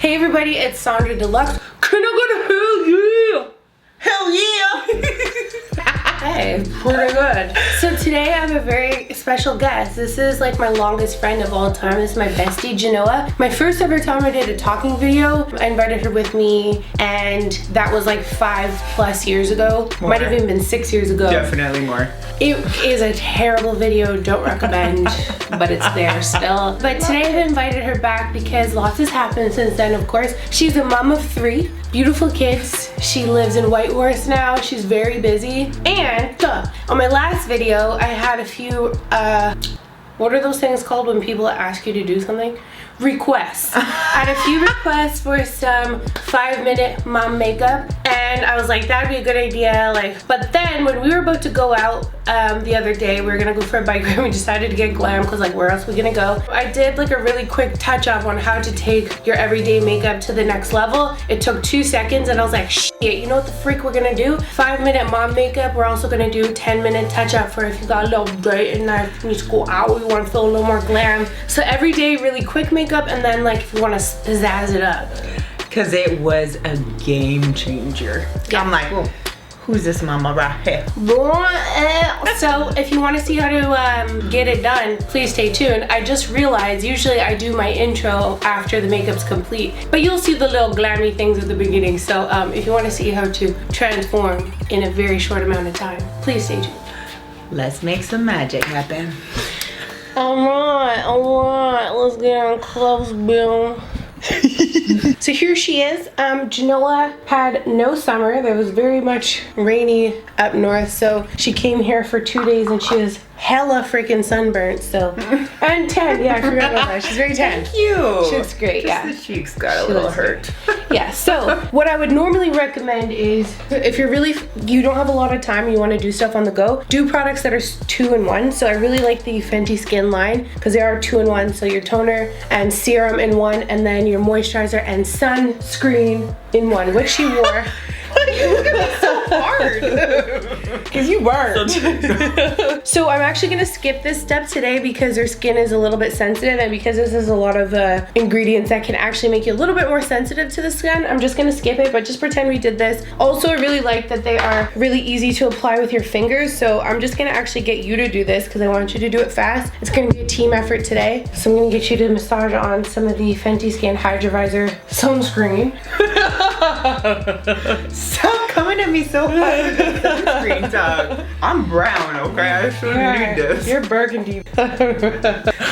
Hey everybody, it's Sonjdradeluxe. Can I go to hell yeah? Hell yeah! Hey, pretty good. So today I have a very special guest. This is like my longest friend of all time. This is my bestie, Jenoah. My first ever time I did a talking video, I invited her with me, and that was like 5+ years ago. More. Might have even been 6 years ago. Definitely more. It is a terrible video, don't recommend, but it's there still. But today I've invited her back because lots has happened since then, of course. She's a mom of 3 beautiful kids. She lives in Whitehorse now. She's very busy. And on my last video, I had a few, what are those things called when people ask you to do something? Requests. I had a few requests for some 5-minute mom makeup, and I was like, that'd be a good idea. But then when we were about to go out the other day, we were gonna go for a bike ride. We decided to get Glam because where else are we gonna go? I did a really quick touch up on how to take your everyday makeup to the next level. It took 2 seconds, and I was like, shit, you know what the freak we're gonna do? 5-minute mom makeup. We're also gonna do 10-minute touch up for if you got a little date and you need to go out, you want to feel a little more glam. So every day, really quick makeup, and then if you want to pizzazz it up. Because it was a game changer. Yeah. I'm like, well, who's this mama right here? So if you want to see how to get it done, please stay tuned. I just realized usually I do my intro after the makeup's complete, but you'll see the little glammy things at the beginning. So if you want to see how to transform in a very short amount of time, please stay tuned. Let's make some magic happen. Alright, let's get on close, Bill. So here she is. Jenoah had no summer. There was very much rainy up north, so she came here for 2 days and she was hella freaking sunburnt. So and tan. Yeah, I forgot about that. She's very tan. Thank you. She looks great. Just yeah, the cheeks got a little hurt. Yeah. So what I would normally recommend is if you don't have a lot of time, you want to do stuff on the go, do products that are 2-in-1. So I really like the Fenty skin line because they are 2-in-1. So your toner and serum in one, and then your moisturizer and sunscreen in one, which she wore. You look at me so hard. Because you burned. So I'm actually going to skip this step today because her skin is a little bit sensitive, and because this is a lot of ingredients that can actually make you a little bit more sensitive to the skin, I'm just going to skip it, but just pretend we did this. Also, I really like that they are really easy to apply with your fingers, so I'm just going to actually get you to do this because I want you to do it fast. It's going to be a team effort today, so I'm going to get you to massage on some of the Fenty Skin Hydrovisor sunscreen. Stop coming at me so hard with the sunscreen, dog. I'm brown, okay? I shouldn't need this. You're burgundy.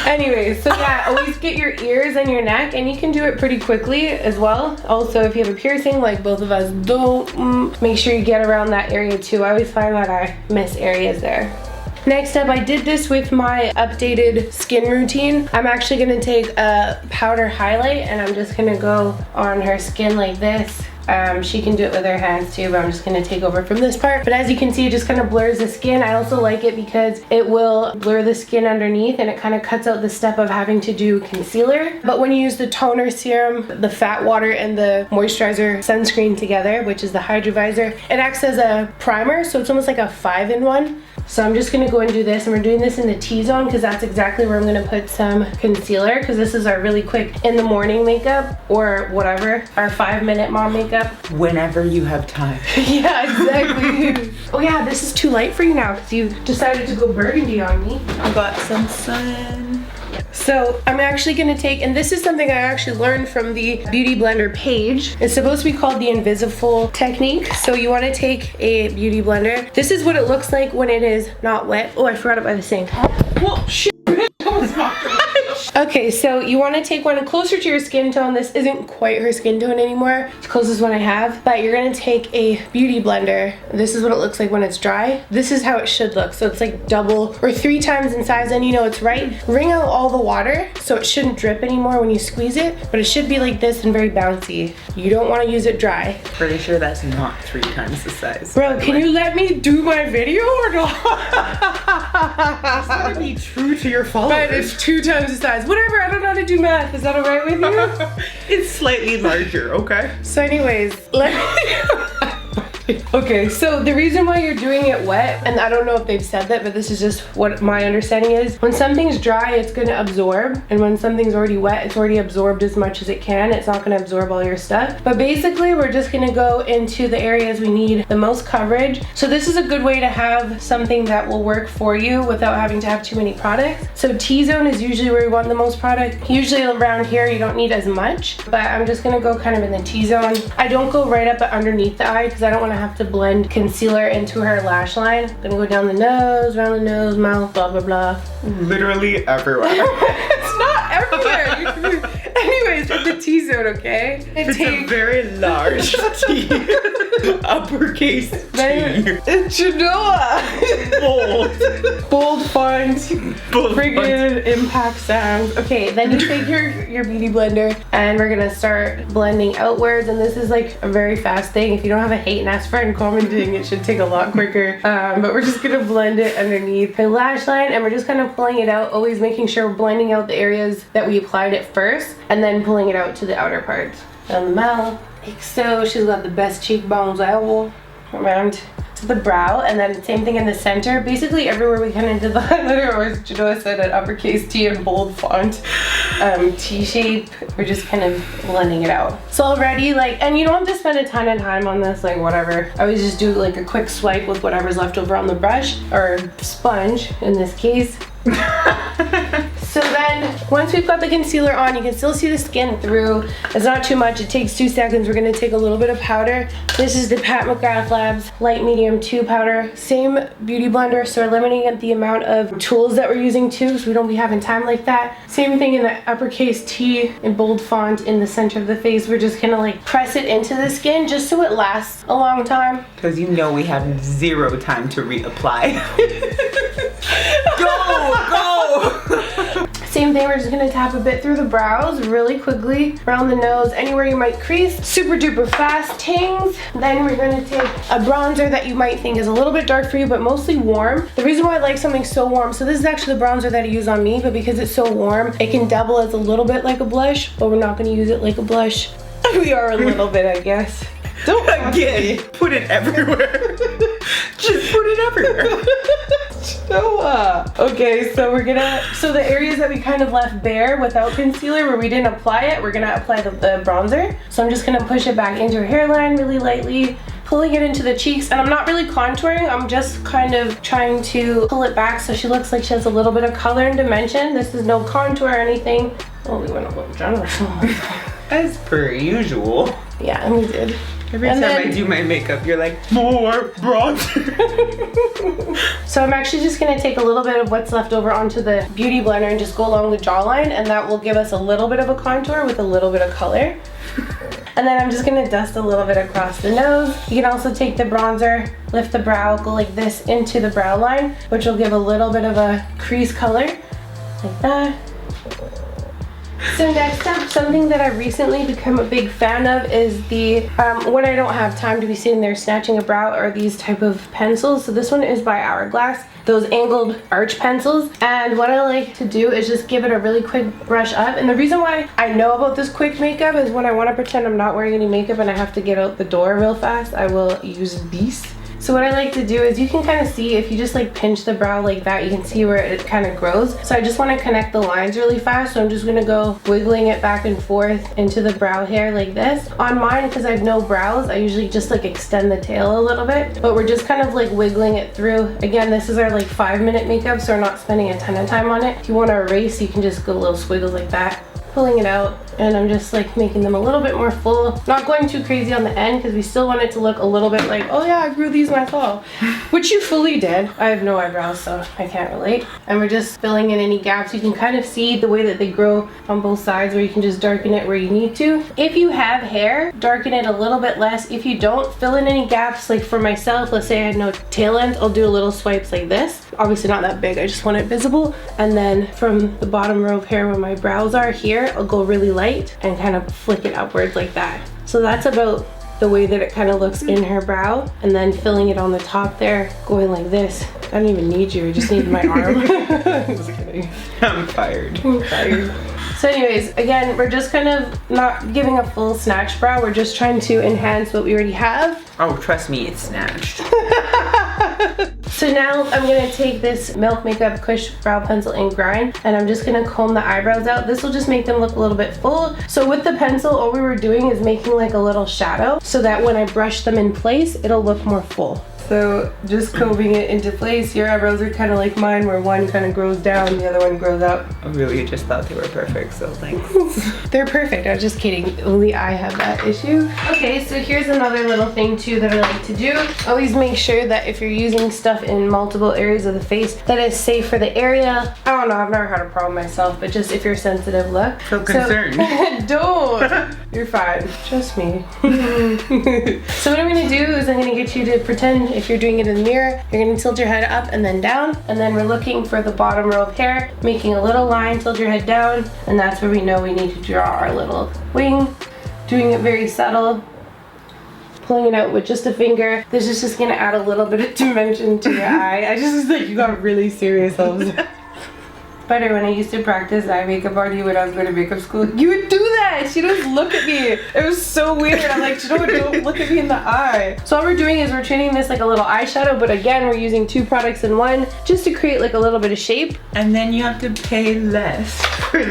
Anyway, so yeah, always get your ears and your neck, and you can do it pretty quickly as well. Also, if you have a piercing like both of us don't, make sure you get around that area too. I always find that I miss areas there. Next up, I did this with my updated skin routine. I'm actually gonna take a powder highlight and I'm just gonna go on her skin like this. She can do it with her hands too, but I'm just gonna take over from this part. But as you can see, it just kind of blurs the skin. I also like it because it will blur the skin underneath, and it kind of cuts out the step of having to do concealer. But when you use the toner, serum, the fat water, and the moisturizer sunscreen together, which is the Hydrovisor, it acts as a primer, so it's almost like a 5-in-1. So I'm just gonna go and do this, and we're doing this in the T-zone because that's exactly where I'm gonna put some concealer, because this is our really quick in the morning makeup, or whatever, our 5-minute mom makeup. Whenever you have time. Yeah, exactly. Oh yeah, this is too light for you now because you decided to go burgundy on me. I got some sun. So I'm actually gonna take, and this is something I actually learned from the Beauty Blender page. It's supposed to be called the Invisible technique. So you wanna take a Beauty Blender. This is what it looks like when it is not wet. Oh, I forgot it by the sink. Well, shit. Okay, so you want to take one closer to your skin tone. This isn't quite her skin tone anymore. It's the closest one I have. But you're going to take a Beauty Blender. This is what it looks like when it's dry. This is how it should look. So it's like double or 3 times in size, and you know it's right. Wring out all the water so it shouldn't drip anymore when you squeeze it. But it should be like this and very bouncy. You don't want to use it dry. Pretty sure that's not 3 times the size. Bro, can you let me do my video or not? It's gotta be true to your followers. But it's 2 times the size. Whatever, I don't know how to do math. Is that alright with you? It's slightly larger, okay? So anyways, let me Okay, so the reason why you're doing it wet, and I don't know if they've said that, but this is just what my understanding is. When something's dry, it's gonna absorb, and when something's already wet, it's already absorbed as much as it can. It's not gonna absorb all your stuff. But basically, we're just gonna go into the areas we need the most coverage. So this is a good way to have something that will work for you without having to have too many products. So T-zone is usually where you want the most product. Usually around here, you don't need as much, but I'm just gonna go kind of in the T-zone. I don't go right up underneath the eye because I don't wanna have to blend concealer into her lash line. I'm gonna go down the nose, around the nose, mouth, blah, blah, blah. Literally everywhere. It's not everywhere. Anyways, with the T-zone, okay? It's a very large T. Uppercase T. It's Jenoah. Bold. Bold font. Bold Friggin' impact sound. Okay, then you take your beauty blender and we're gonna start blending outwards, and this is like a very fast thing. If you don't have a hate-ass friend commenting, it should take a lot quicker. But we're just gonna blend it underneath her lash line, and we're just kind of pulling it out, always making sure we're blending out the areas that we applied it first, and then pulling it out to the outer parts. Down the mouth, like so. She's got the best cheekbones ever. Around to the brow, and then same thing in the center. Basically everywhere we kind of did the highlighter, or as Jenoah said, an uppercase T and bold font, T shape. We're just kind of blending it out. So already, like, and you don't have to spend a ton of time on this, like whatever. I always just do like a quick swipe with whatever's left over on the brush, or sponge in this case. So then, once we've got the concealer on, you can still see the skin through. It's not too much, it takes 2 seconds. We're gonna take a little bit of powder. This is the Pat McGrath Labs Light Medium 2 powder. Same beauty blender, so we're limiting the amount of tools that we're using too, so we don't be having time like that. Same thing in the uppercase T in bold font in the center of the face. We're just gonna like press it into the skin just so it lasts a long time. Because you know we have 0 time to reapply. Go! Same thing, we're just gonna tap a bit through the brows really quickly, around the nose, anywhere you might crease. Super duper fast tings. Then we're gonna take a bronzer that you might think is a little bit dark for you, but mostly warm. The reason why I like something so warm, so this is actually the bronzer that I use on me, but because it's so warm, it can double as a little bit like a blush, but we're not gonna use it like a blush. We are a little bit, I guess. Don't again put it everywhere. Just put it everywhere. Jenoah. Okay, so we're gonna, so the areas that we kind of left bare without concealer where we didn't apply it, we're gonna apply the bronzer. So I'm just gonna push it back into her hairline really lightly, pulling it into the cheeks, and I'm not really contouring, I'm just kind of trying to pull it back so she looks like she has a little bit of color and dimension. This is no contour or anything. Oh, we went a little generous. As per usual. Yeah, and we did. Every time I do my makeup, you're like, more bronzer. So I'm actually just gonna take a little bit of what's left over onto the beauty blender and just go along the jawline, and that will give us a little bit of a contour with a little bit of color. And then I'm just gonna dust a little bit across the nose. You can also take the bronzer, lift the brow, go like this into the brow line, which will give a little bit of a crease color, like that. So next up, something that I've recently become a big fan of is the, when I don't have time to be sitting there snatching a brow, or these type of pencils. So this one is by Hourglass, those angled arch pencils. And what I like to do is just give it a really quick brush up. And the reason why I know about this quick makeup is when I want to pretend I'm not wearing any makeup and I have to get out the door real fast, I will use these. So what I like to do is, you can kind of see, if you just like pinch the brow like that, you can see where it kind of grows. So I just want to connect the lines really fast. So I'm just going to go wiggling it back and forth into the brow hair like this. On mine, because I have no brows, I usually just like extend the tail a little bit, but we're just kind of like wiggling it through. Again, this is our like 5-minute makeup, so we're not spending a ton of time on it. If you want to erase, you can just go little squiggles like that, pulling it out. And I'm just like making them a little bit more full, not going too crazy on the end, because we still want it to look a little bit like, oh yeah, I grew these myself, which you fully did. I have no eyebrows, so I can't relate. And we're just filling in any gaps. You can kind of see the way that they grow on both sides, where you can just darken it where you need to. If you have hair, darken it a little bit less. If you don't, fill in any gaps. Like for myself, let's say I had no tail ends, I'll do a little swipes like this. Obviously not that big, I just want it visible. And then from the bottom row of hair where my brows are here, I'll go really light and kind of flick it upwards like that. So that's about the way that it kind of looks in her brow, and then filling it on the top there, going like this I don't even need you, I just need my arm. Just kidding. I'm tired. I'm tired. So anyways, again, we're just kind of not giving a full snatch brow. We're just trying to enhance what we already have. Oh, trust me, it's snatched. So now I'm gonna take this Milk Makeup KUSH brow pencil and grind, and I'm just gonna comb the eyebrows out. This will just make them look a little bit full. So with the pencil, all we were doing is making like a little shadow so that when I brush them in place, it'll look more full. So just combing it into place. Your eyebrows are kind of like mine, where one kind of grows down, the other one grows up. I really just thought they were perfect, so thanks. They're perfect, I was just kidding. Only I have that issue. Okay, so here's another little thing too that I like to do. Always make sure that if you're using stuff in multiple areas of the face, that is safe for the area. I don't know, I've never had a problem myself, but just if you're sensitive, look. So concerned. Don't. You're fine. Trust me. So what I'm gonna do is I'm gonna get you to pretend if you're doing it in the mirror, you're gonna tilt your head up and then down, and then we're looking for the bottom row of hair, making a little line, tilt your head down, and that's where we know we need to draw our little wing. Doing it very subtle. Pulling it out with just a finger. This is just gonna add a little bit of dimension to your eye. I just was like, you got really serious. Better when I used to practice eye makeup on you when I was going to makeup school. You would do that. She doesn't look at me. It was so weird. I'm like, Jenoah, don't look at me in the eye. So all we're doing is we're treating this like a little eyeshadow, but again, we're using 2 products in one just to create like a little bit of shape. And then you have to pay less for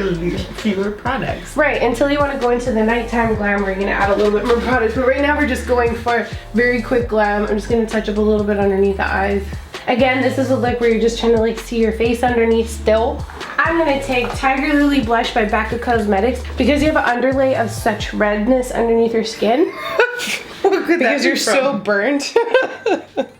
fewer products. Right, until you want to go into the nighttime glam, we're going to add a little bit more products. But right now we're just going for very quick glam. I'm just going to touch up a little bit underneath the eyes. Again, this is a look where you're just trying to like see your face underneath still. I'm gonna take Tiger Lily Blush by BECCA Cosmetics because you have an underlay of such redness underneath your skin. Because you're so burnt.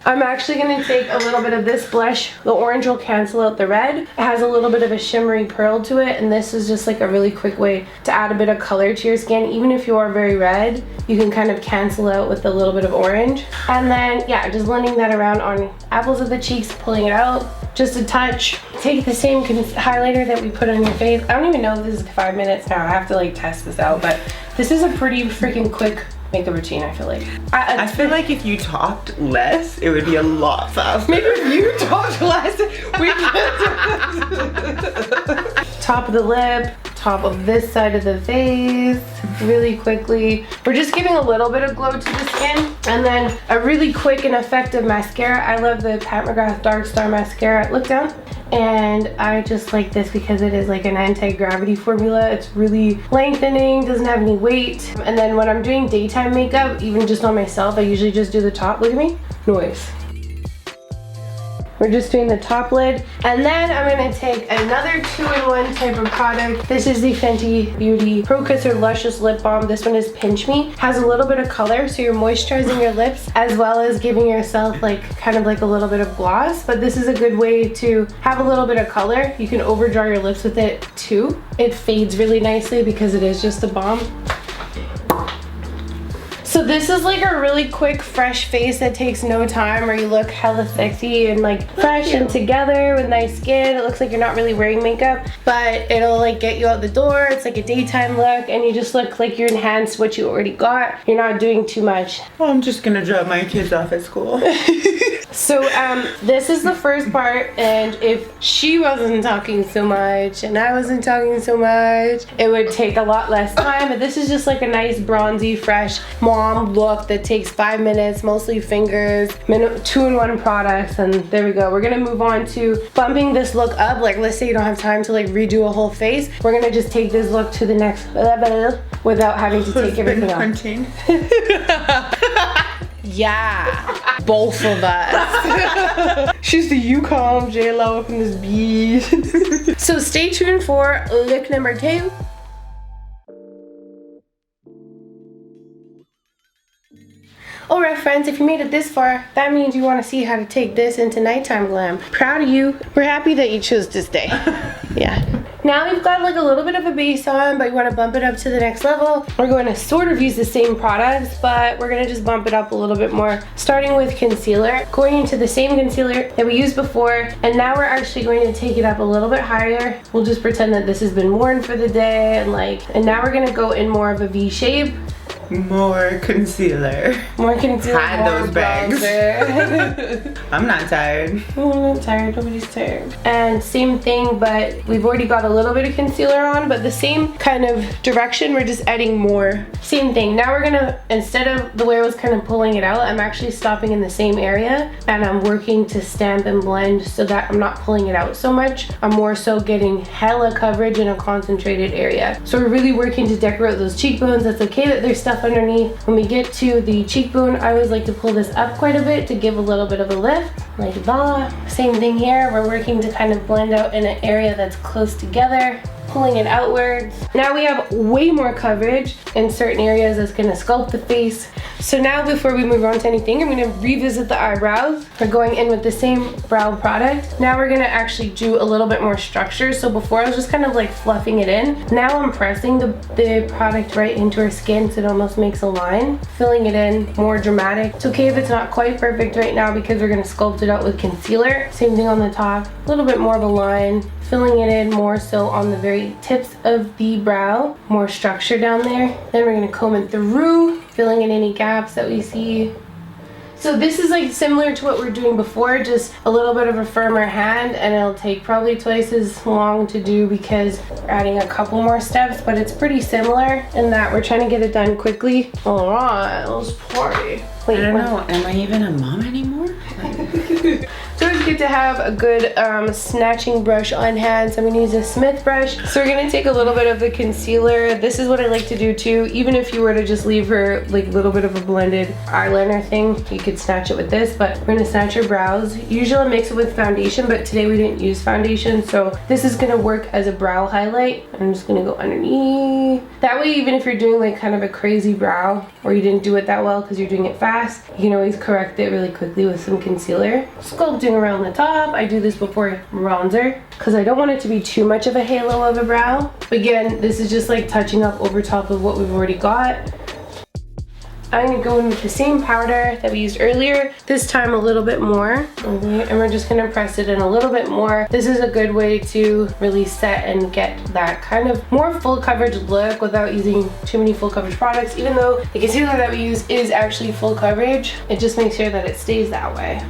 I'm actually gonna take a little bit of this blush. The orange will cancel out the red. It has a little bit of a shimmery pearl to it, and this is just like a really quick way to add a bit of color to your skin. Even if you are very red, you can kind of cancel out with a little bit of orange. And then, yeah, just blending that around on apples of the cheeks, pulling it out. Just a touch. Take the same highlighter that we put on your face. I don't even know if this is 5 minutes now. I have to like test this out, but this is a pretty freaking quick makeup routine, I feel like. I feel like if you talked less, it would be a lot faster. Maybe if you talked less, we could. Top of the lip, top of this side of the face, really quickly. We're just giving a little bit of glow to the skin, and then a really quick and effective mascara. I love the Pat McGrath Dark Star Mascara. Look down. And I just like this because it is like an anti-gravity formula. It's really lengthening, doesn't have any weight. And then when I'm doing daytime makeup, even just on myself, I usually just do the top. Look at me. Noise. We're just doing the top lid. And then I'm gonna take another 2-in-1 type of product. This is the Fenty Beauty Pro Kisser Luscious Lip Balm. This one is Pinch Me. Has a little bit of color, so you're moisturizing your lips as well as giving yourself like kind of like a little bit of gloss. But this is a good way to have a little bit of color. You can overdraw your lips with it too. It fades really nicely because it is just a balm. So this is like a really quick, fresh face that takes no time, where you look hella sexy and like fresh and together with nice skin. It looks like you're not really wearing makeup, but it'll like get you out the door. It's like a daytime look, and you just look like you enhanced what you already got. You're not doing too much. Well, I'm just gonna drop my kids off at school. So this is the first part, and if she wasn't talking so much and I wasn't talking so much, it would take a lot less time. But this is just like a nice bronzy, fresh mom look that takes 5 minutes, mostly fingers, 2-in-1 products, and there we go. We're gonna move on to bumping this look up. Like, let's say you don't have time to like redo a whole face. We're gonna just take this look to the next level without having to take everything off. Yeah, both of us. She's the Yukon J-Lo up in this bead. So stay tuned for look number 2. Alright friends, if you made it this far, that means you want to see how to take this into nighttime glam. Proud of you. We're happy that you chose to stay. Yeah. Now we've got like a little bit of a base on, but you want to bump it up to the next level. We're going to sort of use the same products, but we're going to just bump it up a little bit more, starting with concealer, going into the same concealer that we used before, and now we're actually going to take it up a little bit higher. We'll just pretend that this has been worn for the day, and now we're going to go in more of a V shape. More concealer. More concealer. Hide more those bags. bronzer. I'm not tired. Oh, I'm not tired. Nobody's tired. And same thing, but we've already got a little bit of concealer on, but the same kind of direction. We're just adding more. Same thing. Now we're gonna, instead of the way I was kind of pulling it out, I'm actually stopping in the same area and I'm working to stamp and blend so that I'm not pulling it out so much. I'm more so getting hella coverage in a concentrated area. So we're really working to decorate those cheekbones. That's okay that there's stuff underneath. When we get to the cheekbone, I always like to pull this up quite a bit to give a little bit of a lift, like that. Same thing here. We're working to kind of blend out in an area that's close together, pulling it outwards. Now we have way more coverage in certain areas that's gonna sculpt the face. So now before we move on to anything, I'm gonna revisit the eyebrows. We're going in with the same brow product. Now we're gonna actually do a little bit more structure. So before I was just kind of like fluffing it in. Now I'm pressing the product right into her skin so it almost makes a line. Filling it in, more dramatic. It's okay if it's not quite perfect right now because we're gonna sculpt it out with concealer. Same thing on the top, a little bit more of a line. Filling it in more so on the very tips of the brow, more structure down there. Then we're gonna comb it through, filling in any gaps that we see. So this is like similar to what we were doing before, just a little bit of a firmer hand, and it'll take probably twice as long to do because we're adding a couple more steps, but it's pretty similar in that we're trying to get it done quickly. All right, let's party. Wait, I don't know, am I even a mom anymore? So it's good to have a good snatching brush on hand. So I'm gonna use a Smith brush. So we're gonna take a little bit of the concealer. This is what I like to do too. Even if you were to just leave her like a little bit of a blended eyeliner thing, you could snatch it with this, but we're gonna snatch her brows. Usually I mix it with foundation, but today we didn't use foundation. So this is gonna work as a brow highlight. I'm just gonna go underneath. That way, even if you're doing like kind of a crazy brow or you didn't do it that well because you're doing it fast, you can always correct it really quickly with some concealer. Sculpting around the top. I do this before bronzer because I don't want it to be too much of a halo of a brow. Again, this is just like touching up over top of what we've already got. I'm gonna go in with the same powder that we used earlier, this time a little bit more. Okay, and we're just gonna press it in a little bit more. This is a good way to really set and get that kind of more full coverage look without using too many full coverage products. Even though the concealer that we use is actually full coverage, it just makes sure that it stays that way.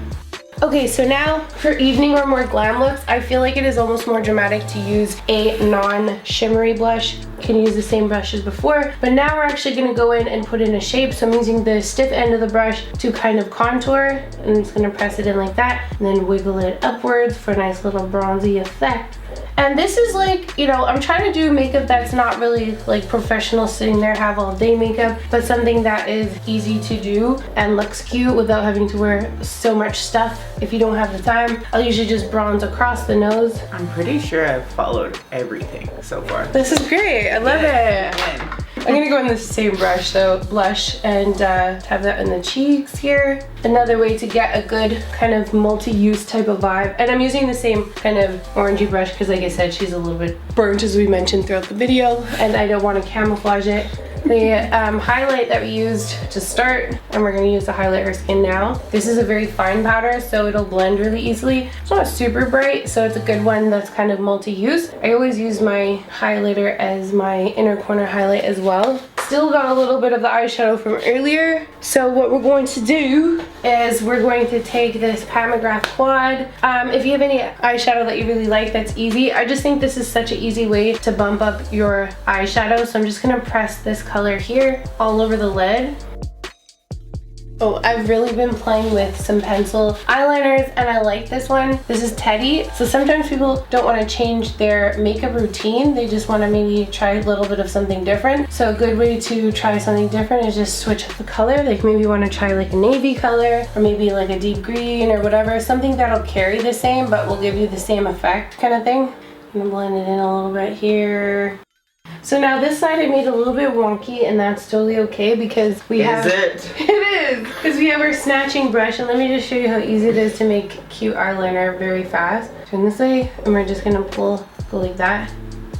Okay, so now for evening or more glam looks, I feel like it is almost more dramatic to use a non-shimmery blush. You can use the same brush as before, but now we're actually gonna go in and put in a shape. So I'm using the stiff end of the brush to kind of contour, and I'm just gonna press it in like that, and then wiggle it upwards for a nice little bronzy effect. And this is like, you know, I'm trying to do makeup that's not really like professional, sitting there, have all day makeup, but something that is easy to do and looks cute without having to wear so much stuff. If you don't have the time, I'll usually just bronze across the nose. I'm pretty sure I've followed everything so far. This is great, I love it. I'm gonna go in the same brush, so blush, and have that in the cheeks here. Another way to get a good kind of multi-use type of vibe. And I'm using the same kind of orangey brush because like I said, she's a little bit burnt as we mentioned throughout the video, and I don't want to camouflage it. The highlight that we used to start, and we're going to use to highlight her skin now. This is a very fine powder, so it'll blend really easily. It's not super bright, so it's a good one that's kind of multi-use. I always use my highlighter as my inner corner highlight as well. Still got a little bit of the eyeshadow from earlier. So what we're going to do is we're going to take this McGrath quad. If you have any eyeshadow that you really like, that's easy. I just think this is such an easy way to bump up your eyeshadow. So I'm just gonna press this color here all over the lid. Oh, I've really been playing with some pencil eyeliners, and I like this one. This is Teddy. So sometimes people don't want to change their makeup routine. They just want to maybe try a little bit of something different. So a good way to try something different is just switch up the color. Like maybe you want to try like a navy color, or maybe like a deep green or whatever. Something that'll carry the same but will give you the same effect kind of thing. I'm gonna blend it in a little bit here. So now this side I made a little bit wonky, and that's totally okay because we have... Is it? It is! Because we have our snatching brush, and let me just show you how easy it is to make cute eyeliner very fast. Turn this way, and we're just gonna go like that,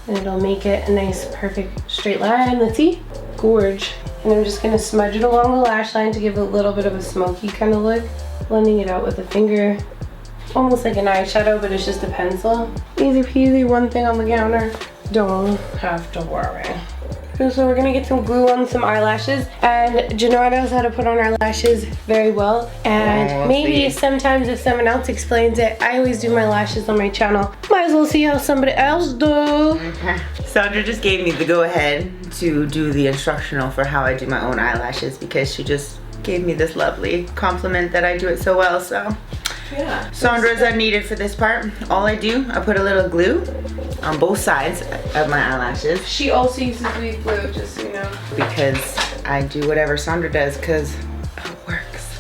and it'll make it a nice, perfect straight line. Let's see. Gorge. And I'm just gonna smudge it along the lash line to give a little bit of a smoky kind of look. Blending it out with a finger. Almost like an eyeshadow, but it's just a pencil. Easy peasy, one thing on the counter. Don't have to worry. So we're gonna get some glue on some eyelashes, and Jenoah knows how to put on our lashes very well, and maybe sometimes if someone else explains it, I always do my lashes on my channel. Might as well see how somebody else do. Okay. Sandra just gave me the go ahead to do the instructional for how I do my own eyelashes because she just gave me this lovely compliment that I do it so well, so. Yeah. Sandra's unneeded for this part. All I do, I put a little glue on both sides of my eyelashes. She also uses weed glue, just so you know. Because I do whatever Sandra does because it works.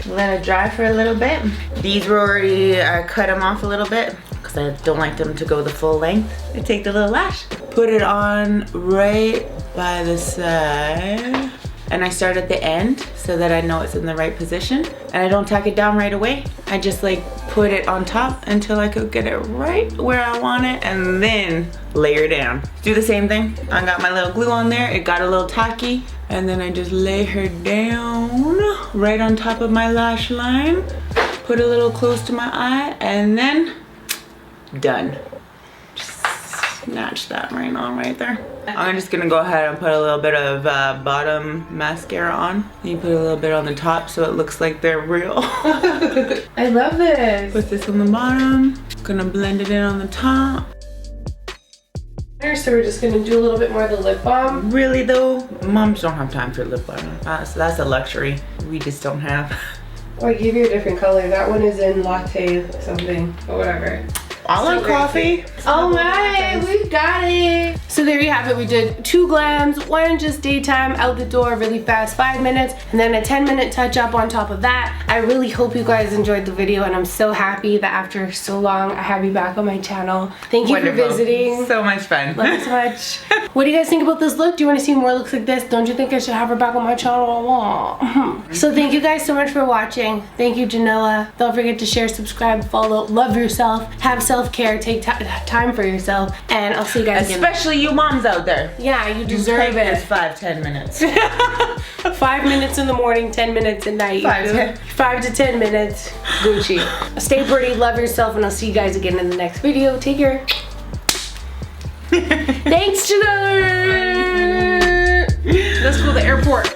Let it dry for a little bit. These were already, I cut them off a little bit because I don't like them to go the full length. I take the little lash, put it on right by the side. And I start at the end so that I know it's in the right position. And I don't tack it down right away. I just like put it on top until I could get it right where I want it and then layer down. Do the same thing. I got my little glue on there. It got a little tacky. And then I just lay her down right on top of my lash line. Put a little close to my eye and then done. Snatch that right on right there. I'm just gonna go ahead and put a little bit of bottom mascara on. You put a little bit on the top so it looks like they're real. I love this. Put this on the bottom. Gonna blend it in on the top. So we're just gonna do a little bit more of the lip balm. Really though, moms don't have time for lip balm. So that's a luxury we just don't have. Oh, I gave you a different color. That one is in latte something, but whatever. I like coffee. All right, we got it. So there you have it. We did 2 glams, one just daytime, out the door really fast, 5 minutes, and then a 10-minute touch up on top of that. I really hope you guys enjoyed the video, and I'm so happy that after so long, I have you back on my channel. Thank you for visiting. So much fun. Love you so much. What do you guys think about this look? Do you want to see more looks like this? Don't you think I should have her back on my channel? So thank you guys so much for watching. Thank you, Jenoah. Don't forget to share, subscribe, follow, love yourself, have self-care, take time for yourself, and I'll see you guys again. Especially you moms out there. Yeah, you deserve it. 5-10 minutes. 5 minutes in the morning, 10 minutes at night. 5 to 10 minutes. Gucci. Stay pretty, love yourself, and I'll see you guys again in the next video. Take care. Thanks, Jenoah. Let's go to the airport.